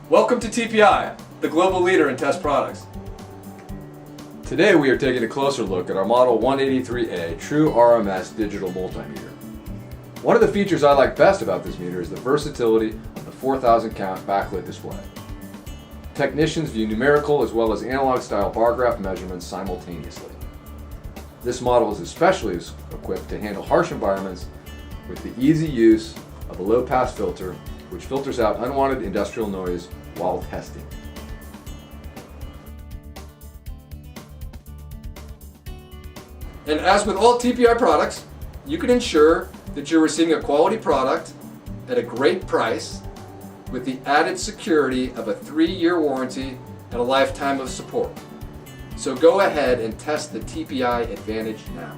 Welcome to TPI, the global leader in test products. Today we are taking a closer look at our Model 183A True RMS digital multimeter. One of the features I like best about this meter is the versatility of the 4,000 count backlit display. Technicians view numerical as well as analog style bar graph measurements simultaneously. This model is especially equipped to handle harsh environments with the easy use of a low pass filter which filters out unwanted industrial noise while testing. And as with all TPI products, you can ensure that you're receiving a quality product at a great price with the added security of a 3-year warranty and a lifetime of support. So go ahead and test the TPI Advantage now.